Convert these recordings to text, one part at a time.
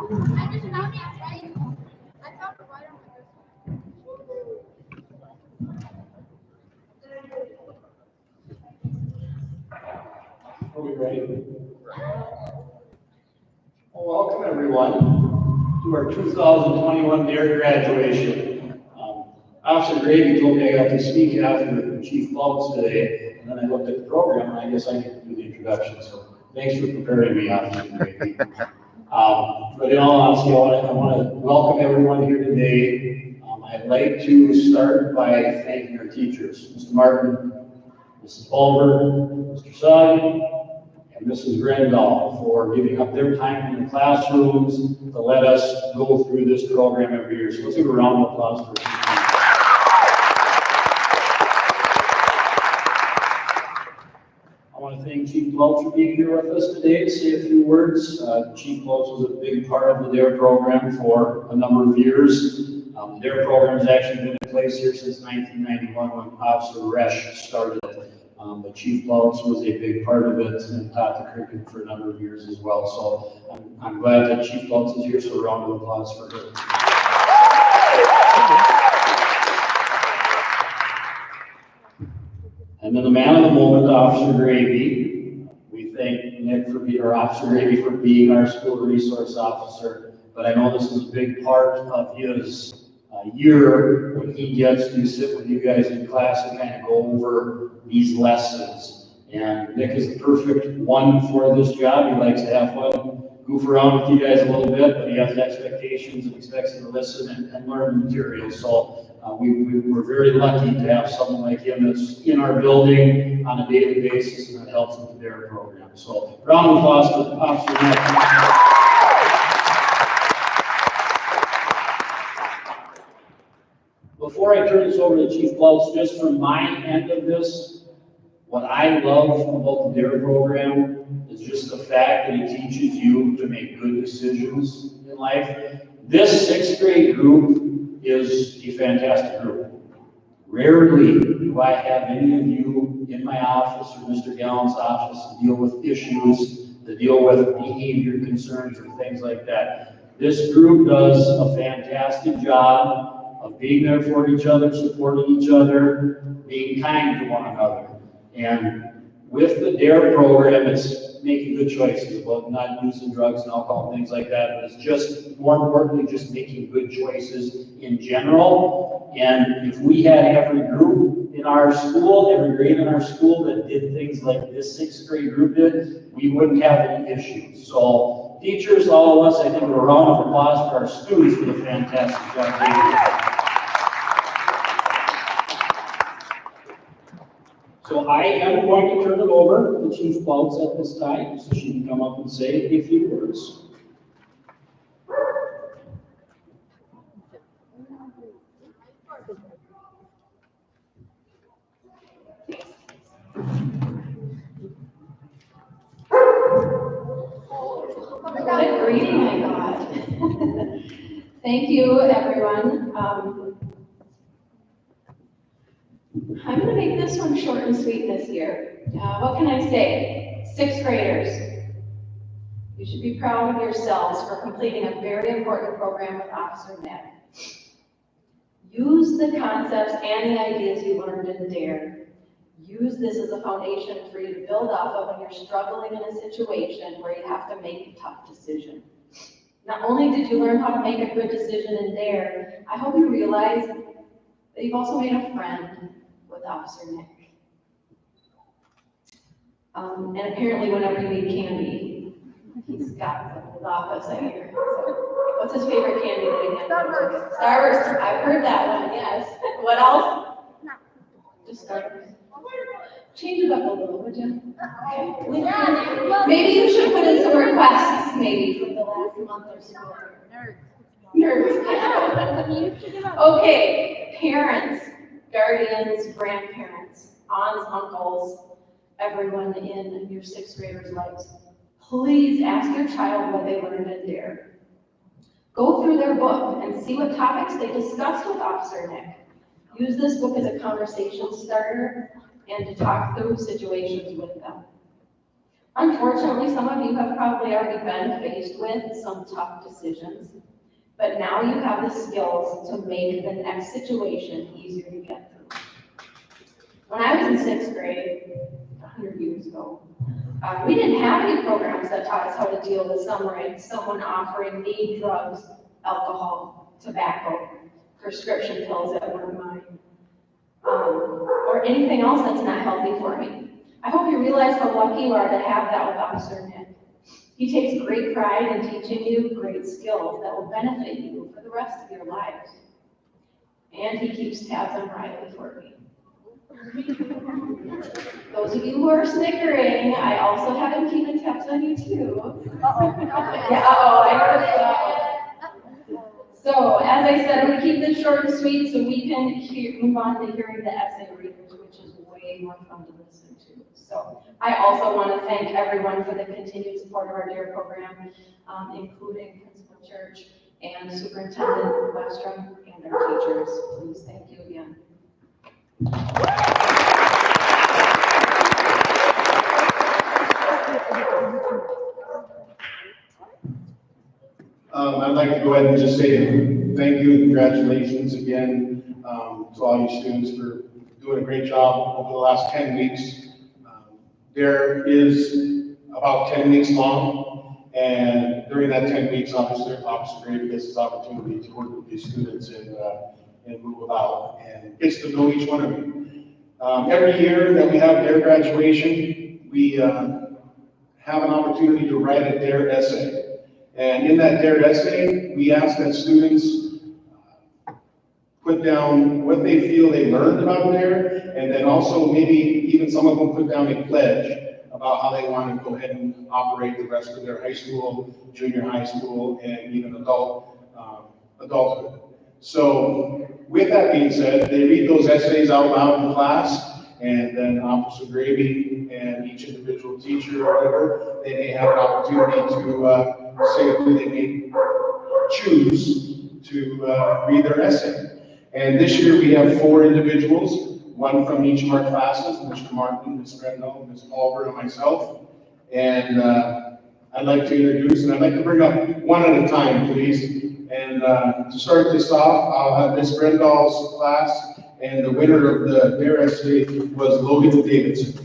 Are we ready? Well, welcome everyone to our 2021 DARE graduation. Officer Gravy told me I got to speak after Chief Phelps today, and then I looked at the program and I guess I get to do the introduction. So thanks for preparing me, Officer Gravy. But in all honesty, I want to welcome everyone here today. I'd like to start by thanking our teachers, Mr. Martin, Mrs. Bulver, Mr. Sugg, and Mrs. Grandal for giving up their time in the classrooms to let us go through this program every year. So let's give a round of applause for them. I want to thank Chief Phelps for being here with us today to say a few words. Chief Phelps was a big part of the DARE program for a number of years. The DARE program has actually been in place here since 1991 when Officer Resch started it. But Chief Phelps was a big part of it and taught the curriculum for a number of years as well. So I'm glad that Chief Phelps is here, so a round of applause for her. And then the man of the moment, Officer Gravy. We thank Nick Officer Gravy for being our school resource officer. But I know this is a big part of his year when he gets to sit with you guys in class and kind of go over these lessons. And Nick is the perfect one for this job. He likes to have fun, goof around with you guys a little bit, but he has expectations and expects you to listen and learn the material. So we're very lucky to have someone like him that's in our building on a daily basis and that helps with the DARE program. So round of applause for Officer Nick. Before I turn this over to Chief Phelps, just from my end of this, what I love about the DARE program is just the fact that it teaches you to make good decisions in life. This 6th grade group is a fantastic group. Rarely do I have any of you in my office or Mr. Gallant's office to deal with issues, to deal with behavior concerns or things like that. This group does a fantastic job of being there for each other, supporting each other, being kind to one another. And with the DARE program, it's making good choices about not using drugs and alcohol and things like that, but it's just, more importantly, just making good choices in general. And if we had every group in our school, every grade in our school that did things like this 6th grade group did, we wouldn't have any issues. So teachers, all of us, I think a round of applause for our students for the fantastic job they did. So I am going to turn it over to Chief Phelps at this time, so she can come up and say a few words. What a greeting I got. Thank you, everyone. I'm going to make this one short and sweet this year. What can I say? 6th graders, you should be proud of yourselves for completing a very important program with Officer Nick. Use the concepts and the ideas you learned in DARE. Use this as a foundation for you to build off of when you're struggling in a situation where you have to make a tough decision. Not only did you learn how to make a good decision in DARE, I hope you realize that you've also made a friend with Officer Nick. And apparently whenever you need candy, he's got some in his office, I hear. So, what's his favorite candy that he has? Starburst. Starburst, I've heard that one, yes. What else? No. Just Starburst. Change it up a little, would you? Okay. Maybe you should put in some requests, maybe, from the last month or so. Nerds. Okay, parents, guardians, grandparents, aunts, uncles, everyone in your 6th graders' lives. Please ask your child what they learned in DARE. Go through their book and see what topics they discussed with Officer Nick. Use this book as a conversation starter and to talk through situations with them. Unfortunately, some of you have probably already been faced with some tough decisions, but now you have the skills to make the next situation easier to get through. When I was in sixth grade, 100 years ago, we didn't have any programs that taught us how to deal with someone offering me drugs, alcohol, tobacco, prescription pills that weren't mine, or anything else that's not healthy for me. I hope you realize how lucky you are to have that with Officer Nick. He takes great pride in teaching you great skills that will benefit you for the rest of your lives. And he keeps tabs on Riley for me. Those of you who are snickering, I also have him keeping tabs on you too. Yeah, I heard it. So, as I said, I'm going to keep this short and sweet so we can move on to hearing the essay readers, which is way more fun to listen to. So, I also want to thank everyone for the continued support of our DARE program, including Principal Church and Superintendent Westrom and our teachers. Please, thank you again. I'd like to go ahead and just say thank you, congratulations again to all you students for doing a great job over the last 10 weeks. DARE is about 10 weeks long, and during that 10 weeks, Officer Grady gets his opportunity to work with these students and move about and gets to know each one of you. Every year that we have DARE graduation, we have an opportunity to write a DARE essay. And in that DARE essay, we ask that students put down what they feel they learned about DARE, and then also maybe even some of them put down a pledge about how they want to go ahead and operate the rest of their high school, junior high school, and even adulthood. So with that being said, they read those essays out loud in class, and then Officer Gravy and each individual teacher or whatever, they may have an opportunity to say who they may choose to read their essay. And this year we have 4 individuals, one from each of our classes, Mr. Martin, Ms. Grendel, Ms. Palmer, and myself. And I'd like to introduce, and I'd like to bring up one at a time, please. And to start this off, I'll have Ms. Grendel's class, and the winner of the DARE essay was Logan Davidson.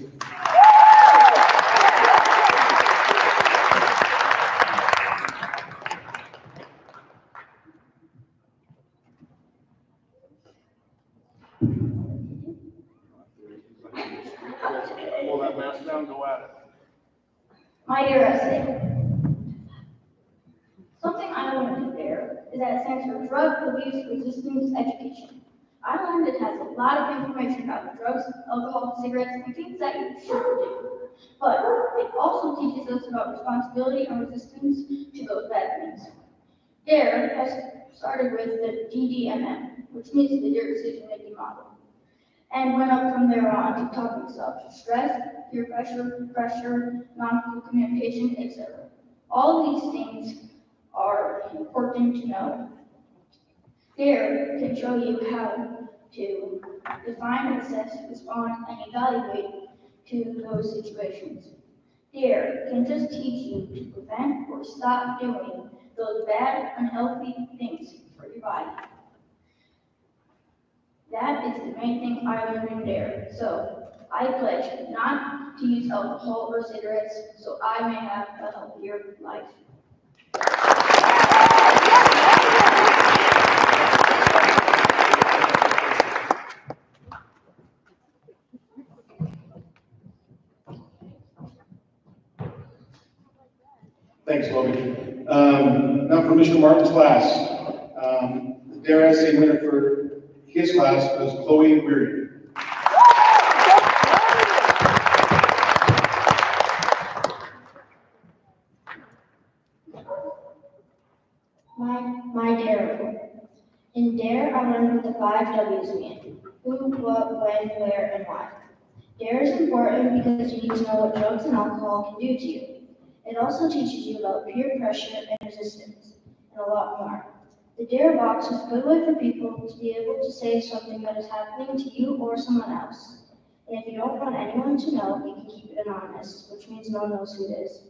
Pull that mask down, go at it. My DARE essay. Something I learned at DARE is that it stands for Drug Abuse Resistance Education. I learned it has a lot of information about drugs, alcohol, cigarettes, and things that you shouldn't do. But it also teaches us about responsibility and resistance to those bad things. DARE has started with the DDMM, which means the DARE decision-making model, and went up from there on to topics of stress, peer pressure, non-verbal communication, etc. All of these things are important to know. DARE can show you how to define, assess, respond, and evaluate to those situations. DARE can just teach you to prevent or stop doing those bad, unhealthy things for your body. That is the main thing I learned in DARE. So I pledge not to use alcohol or cigarettes so I may have a healthier life. Thanks, Logan. Now for Mr. Martin's class. The DARE essay winner for his class was Chloe Weary. My DARE report. In DARE, I learned what the 5 W's mean: who, what, when, where, and why. DARE is important because you need to know what drugs and alcohol can do to you. It also teaches you about peer pressure and resistance, and a lot more. The DARE box is a good way for people to be able to say something that is happening to you or someone else. And if you don't want anyone to know, you can keep it anonymous, which means no one knows who it is.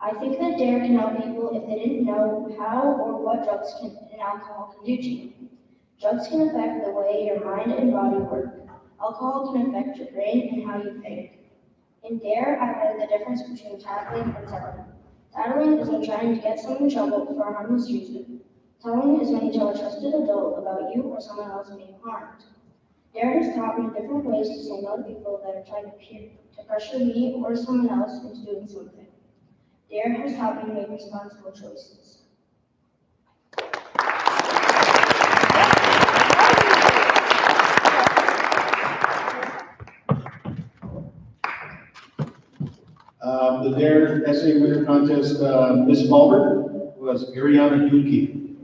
I think that DARE can help people if they didn't know how or what drugs and alcohol can do to you. Drugs can affect the way your mind and body work. Alcohol can affect your brain and how you think. In DARE, I learned the difference between tattling and telling. Tattling is when trying to get someone in trouble for a harmless reason. Telling is when you tell a trusted adult about you or someone else being harmed. DARE has taught me different ways to say no to people that are trying to pressure me or someone else into doing something. DARE has taught me to make responsible choices. The DARE Essay Winner Contest, Miss Palmer was Ariana Dookie.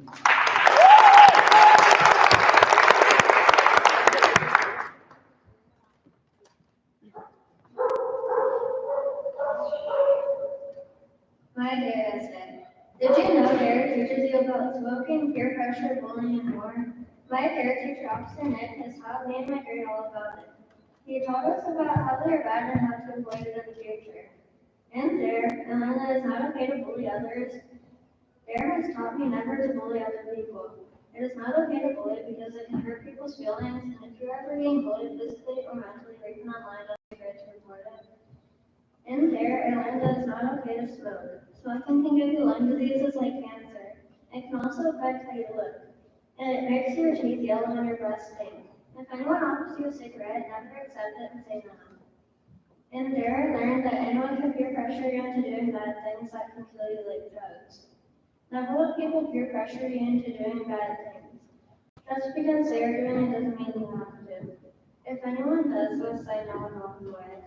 My DARE essay. Did you know DARE teaches you about smoking, peer pressure, bullying, and more? My DARE teacher, Officer Nick, has taught me and my grade all about it. He taught us about how they are bad and how to avoid it in the future. In DARE, I learned that it's not okay to bully others. DARE has taught me never to bully other people. It is not okay to bully because it can hurt people's feelings, and if you're ever being bullied physically or mentally, or even online, don't be afraid to report it. In DARE, I learned that it's not okay to smoke. Smoking can give you lung diseases like cancer. It can also affect how you look, and it makes your teeth yellow and your breath stink. If anyone offers you a cigarette, never accept it and say no. In DARE, I learned that anyone can peer pressure you into doing bad things that can kill you, like drugs. Never let people peer pressure you into doing bad things. Just because they are doing it doesn't mean you have to. If anyone does, just say no and walk away.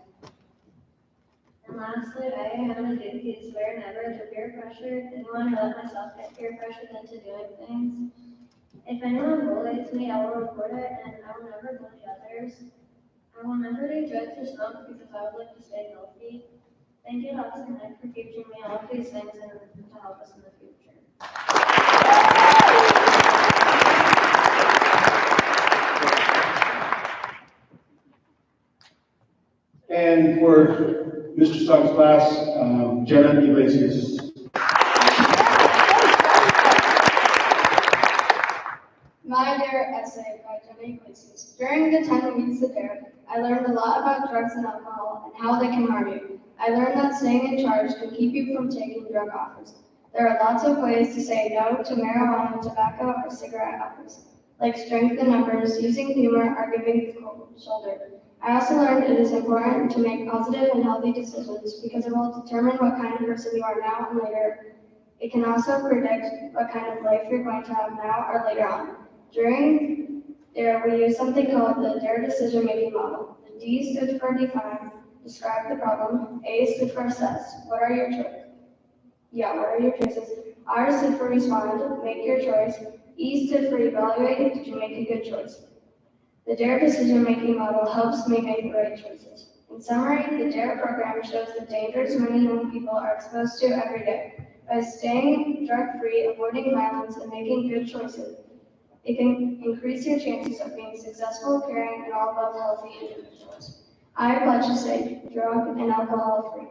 And lastly, I have a duty to swear never to peer pressure anyone or let myself get peer pressured into doing things. If anyone bullies me, I will report it, and I will never bully others. I will never do drugs or smoke because I would like to stay healthy. Thank you, Officer Nick, for teaching me all of these things and to help us in the future. And for Mr. Stock's class, Jenna Iglesias. My DARE essay by Jenna Iglesias. During the 10 weeks of DARE, I learned a lot about drugs and alcohol and how they can harm you. I learned that staying in charge can keep you from taking drug offers. There are lots of ways to say no to marijuana, tobacco, or cigarette offers, like strength in numbers, using humor, or giving the cold shoulder. I also learned it is important to make positive and healthy decisions because it will determine what kind of person you are now and later. It can also predict what kind of life you're going to have now or later on. During DARE, we use something called the DARE decision-making model. The D stood for define, describe the problem. A stood for assess, what are your choices? R stood for respond, make your choice. E stood for evaluate, did you make a good choice? The DARE decision-making model helps make the right choices. In summary, the DARE program shows the dangers many young people are exposed to every day. By staying drug-free, avoiding violence, and making good choices, it can increase your chances of being successful, caring, and all about healthy individuals. I pledge to stay drug and alcohol free.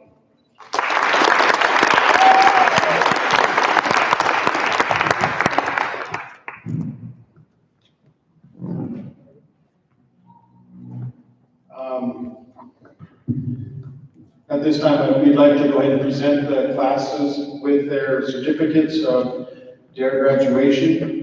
At this time, we'd like to go ahead and present the classes with their certificates of DARE graduation.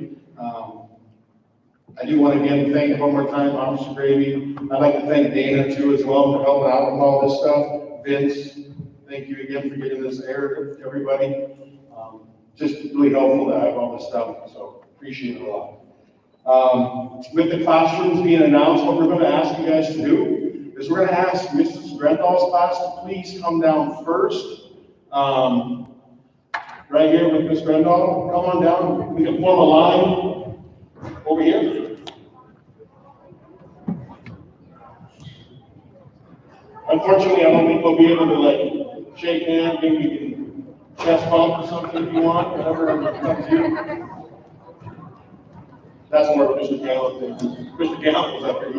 I do want to again thank one more time Officer Gravy. I'd like to thank Dana too as well for helping out with all this stuff. Vince, thank you again for getting this aired to everybody. Just really helpful to have all this stuff, so appreciate it a lot. With the classrooms being announced, what we're going to ask you guys to do is we're going to ask Mrs. Grendall's class to please come down first. Right here with Ms. Grendall, come on down. We can form a line over here. Unfortunately, I don't think we'll be able to like shake hands, maybe we can chest bump or something if you want, whatever comes to you. That's more of Mr. Gallup thing. Mr. Gallup was up here.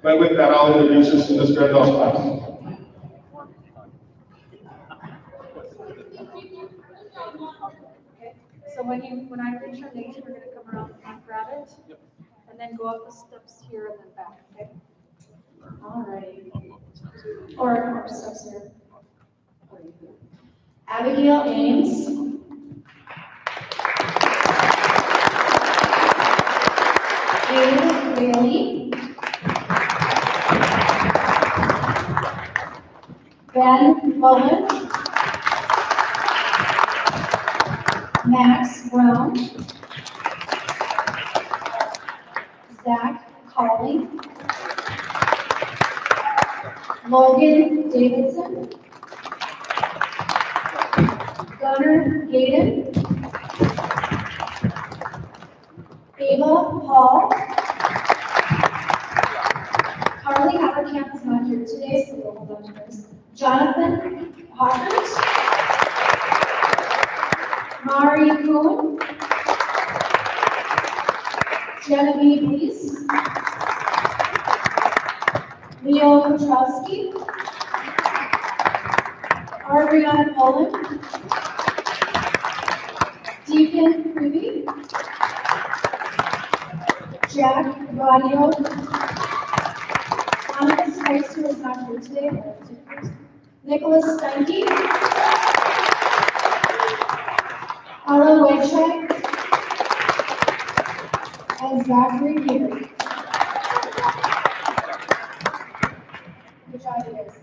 But with that, I'll introduce us to Ms. Grendel's class. Okay, so when I reach your name, we're gonna come around and grab it. And then go up the steps here and then back, okay? Alrighty. Or steps here. Abigail Ames. David Bailey. Ben Bowen. Max Brown. Zach Colley. Logan Davidson. Gunnar Gaden. Ava Hall. Carly Haverkamp is not here today, so we'll hold on to hers. Jonathan Hawkins. Mari Cohen. Genevieve Reese. Leo Petrowski. Ariana Poland. Deacon Creevy. Jack Radio. Monica Spicer is not here today. Nicholas Steinke. Ella Whiteside. And Zachary Geary. Good job, you guys.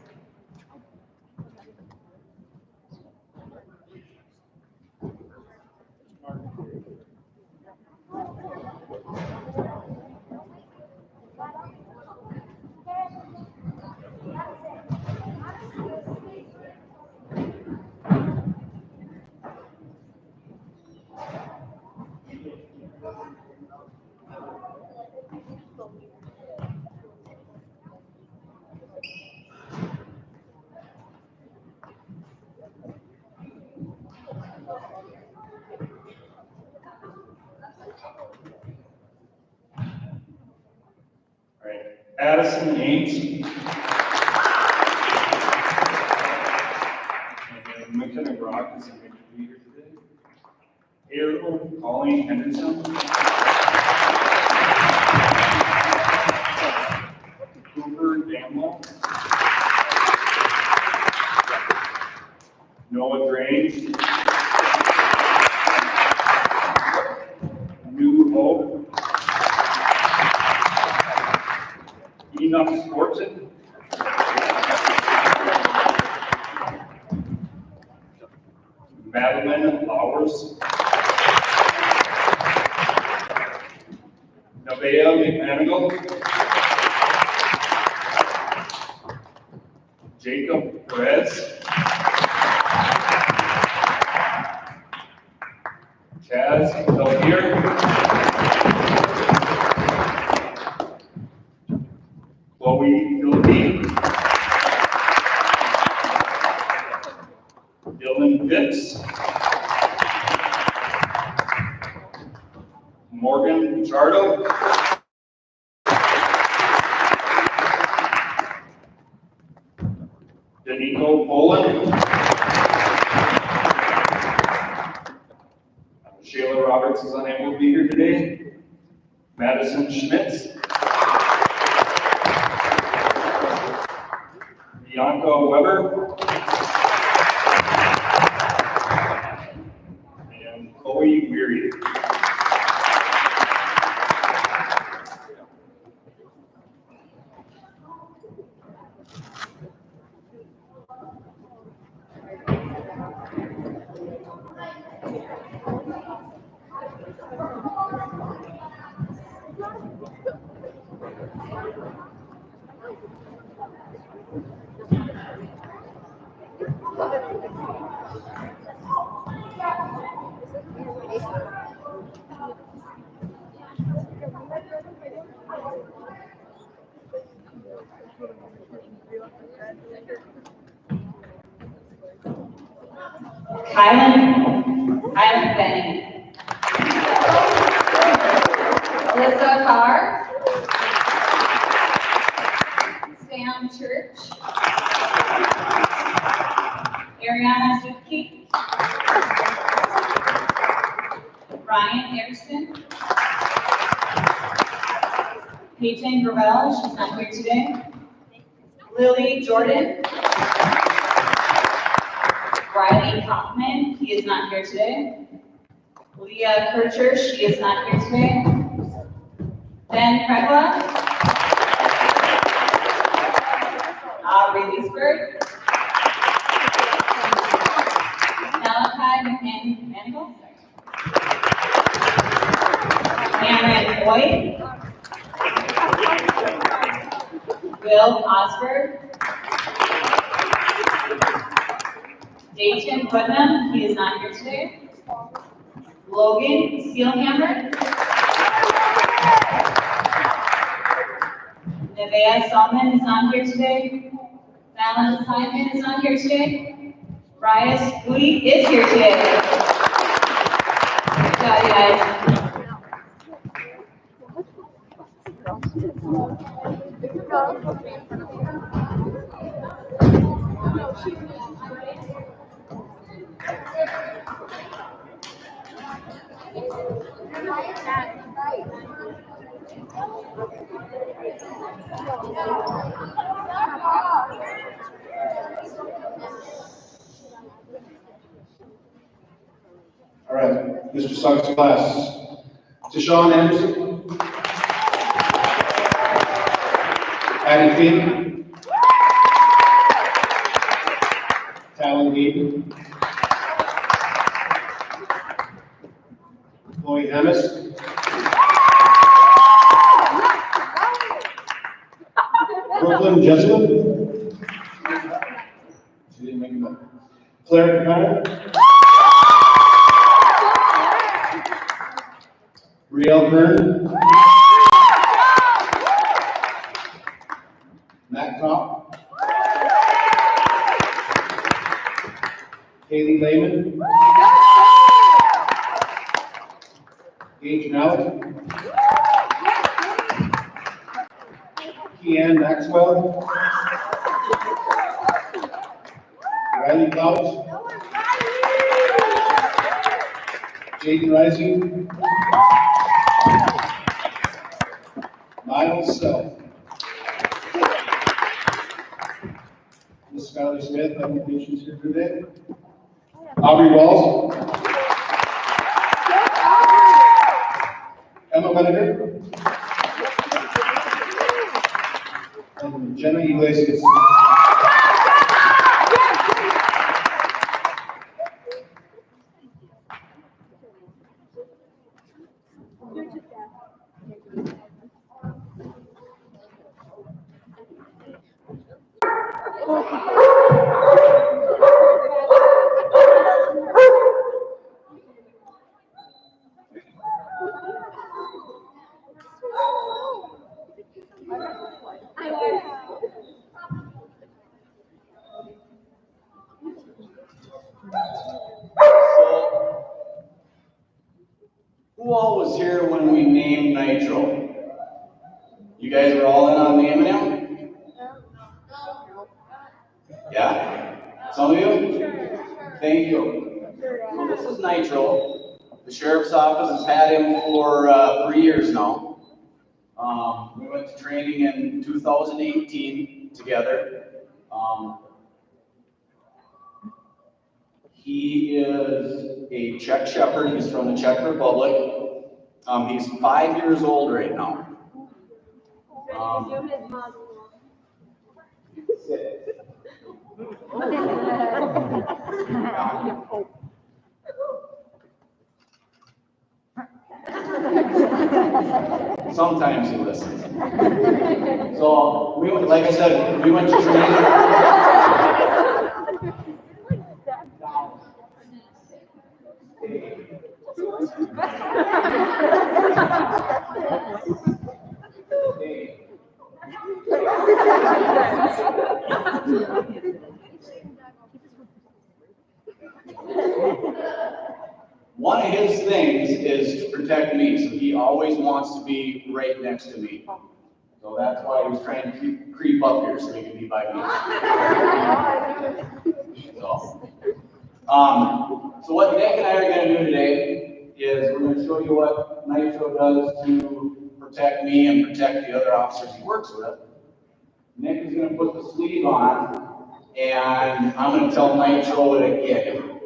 Addison Ames. And McKenna Rock is going to be here today. Ariel Pauline Henderson. Cooper Damlow. Noah Grange. New Hope. Enoch Sportson. Madeline Flowers. Nevaeh McManigal. Jacob Perez. Chaz Delpier. Chloe Philippine. Dylan Phipps. Morgan Pichardo. Danico Poland. Shayla Roberts is unable to be here today. Madison Schmitz. Bianca Weber. And Chloe Weary. Kylan Benning. Alyssa Carr. Ryan Anderson. Peyton Gravel, she's not here today. Lily Jordan. Riley Hoffman, he is not here today. Leah Kircher, she is not here today. Ben Pregla. Aubrey Leesburg. Malachi McManigal. Cameron Boyd. Will Osberg. Dayton Putnam, he is not here today. Logan Steelhammer. Nevaeh Salman is not here today. Fallon Simon is not here today. Bryce Woody is here today. Good job, guys. All right, Mr. Suggs class. Deshaun Anderson. Addie Finn. Talon Hayden. Chloe Hemis. Brooklyn Jessup. She didn't make it up. Claire Capel. Riel Kern. Matt Kopp. Haley Lehman. Gage Malik. Keanne Maxwell. Riley Couch. Jaden Rising. Miles Self. Ms. Skylar Smith, applications here today. Aubrey Walls. Emma Benedict. And Jenna Iglesias. Who all was here when we named Nitro? You guys were all in on naming him? Yeah? Some of you? Thank you. So this is Nitro. The sheriff's office has had him for 3 years now. We went to training in 2018 together. He is a Czech Shepherd. He's from the Czech Republic. He's 5 years old right now. Sometimes he listens. So, like I said, we went to training. One of his things is to protect me, so he always wants to be right next to me. So that's why he was trying to creep up here so he could be by me. So what Nick and I are going to do today is we're going to show you what Nitro does to protect me and protect the other officers he works with. Nick is gonna put the sleeve on, and I'm gonna tell Nitro to get him.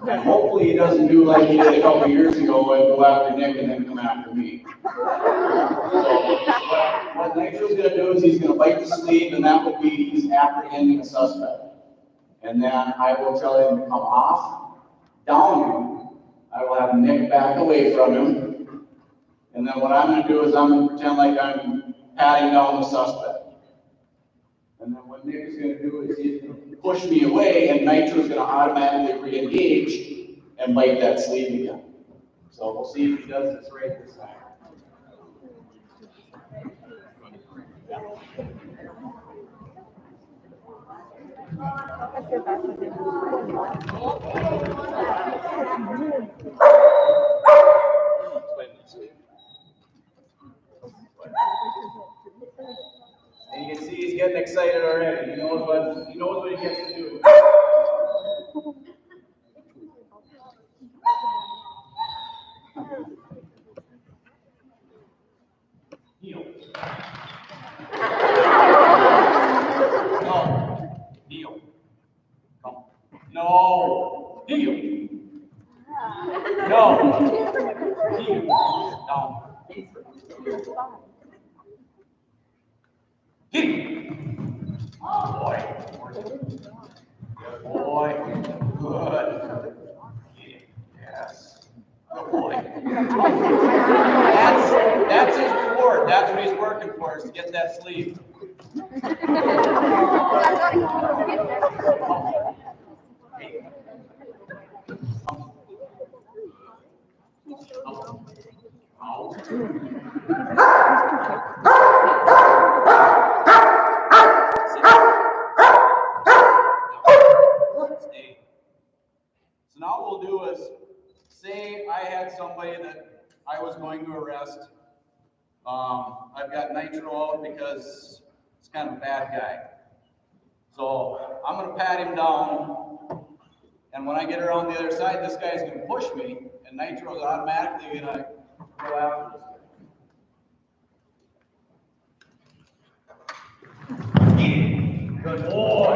And hopefully he doesn't do like he did a couple years ago and go after Nick and then come after me. So what Nitro's gonna do is he's gonna bite the sleeve, and that will be he's apprehending a suspect. And then I will tell him to come off, down him. I will have Nick back away from him. And then what I'm gonna do is I'm gonna pretend like I'm patting down the suspect. And then what Nick is gonna do is he's gonna push me away, and Nitro's gonna automatically re-engage and bite that sleeve again. So we'll see if he does this right this time. And you can see he's getting excited already. He knows what he gets to do. Heel. No. Heel. Come. No. Heel. No. Heel. Down. Heel. Oh boy. Good boy. Good. Yes. Good boy. That's his reward. That's what he's working for, is to get that sleeve. So now what we'll do is, say I had somebody that I was going to arrest. I've got Nitro out because he's kind of a bad guy. So I'm going to pat him down, and when I get around the other side, this guy's going to push me, and Nitro is automatically going to go after this guy. Good boy.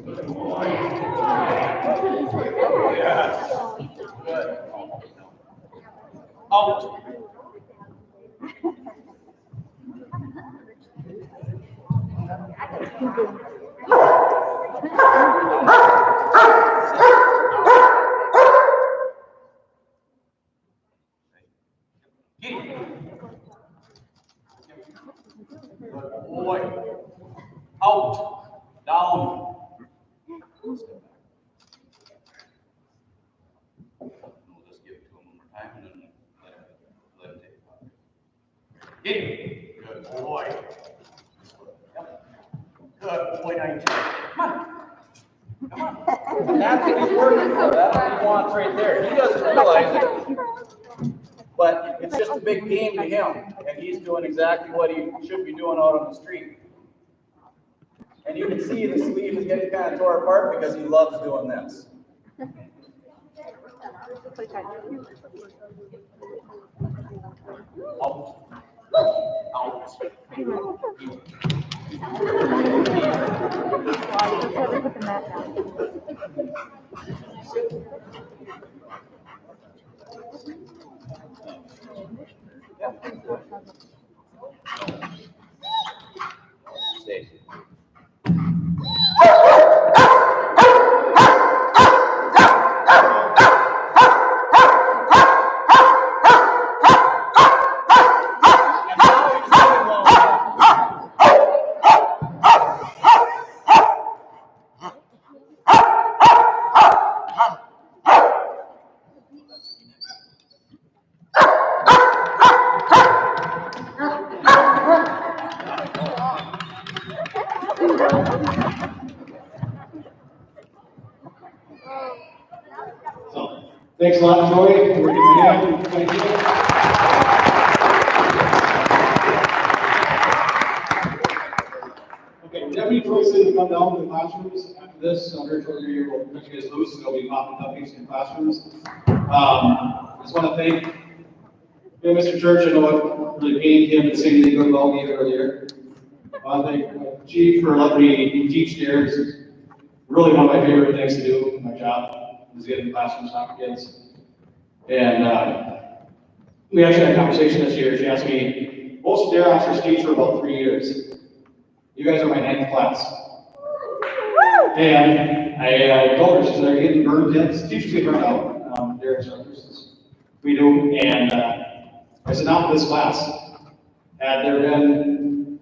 Good boy. Yes. Good. Out. Good boy. Out. Down. We'll just give it to him one more time and then let him take it out. Get him. Good boy. Good boy, 19. Come on. Come on. That's what he's working for. That's what he wants right there. He doesn't realize it, but it's just a big game to him, and he's doing exactly what he should be doing out on the street. And you can see the sleeve is getting kind of tore apart because he loves doing this. Out. Out. Stay. Thanks a lot, Joey, for coming in. Thank you. Okay, Deputy Troy said to come down to the classrooms after this. Under Troy, we'll put you guys loose, and they'll be popping up in some classrooms. Just want to thank Mr. Church. I know what really pained him to say anything about me earlier. I want to thank Chief for letting me teach there. It's really one of my favorite things to do in my job, is get in the classroom, talk to kids. And we actually had a conversation this year. She asked me, most of their officers teach for about 3 years. You guys are my 9th class. And I told her, she said, they're getting burned yet. Teachers get burned out, their instructors. We do. And I said, not with this class. Had there been,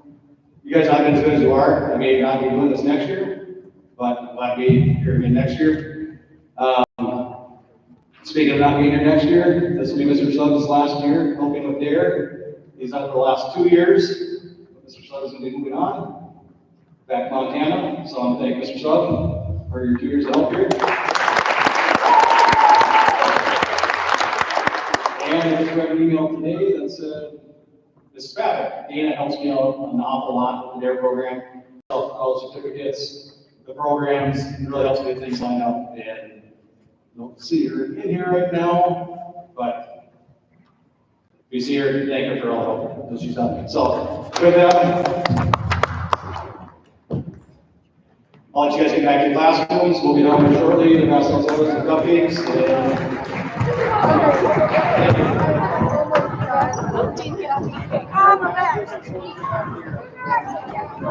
you guys not been as good as you are, I may not be doing this next year, but I'm glad to be here again next year. Speaking of not being here next year, this will be Mr. Suggs' last year, helping with DARE. He's done it for the last 2 years. Mr. Suggs is going to be moving on back to Montana. So I want to thank Mr. Suggs for your 2 years of help here. And I just read an email today that said, Ms. Babbitt, Dana helps me out an awful lot with the DARE program, college certificates, the programs, it really helps me get things lined up. And I don't see her in here right now, but if you see her, thank her for all the help that she's done. So, with that, I'll let you guys get back to your classrooms. We'll be done shortly. The rest of those and cupcakes. Oh, my God.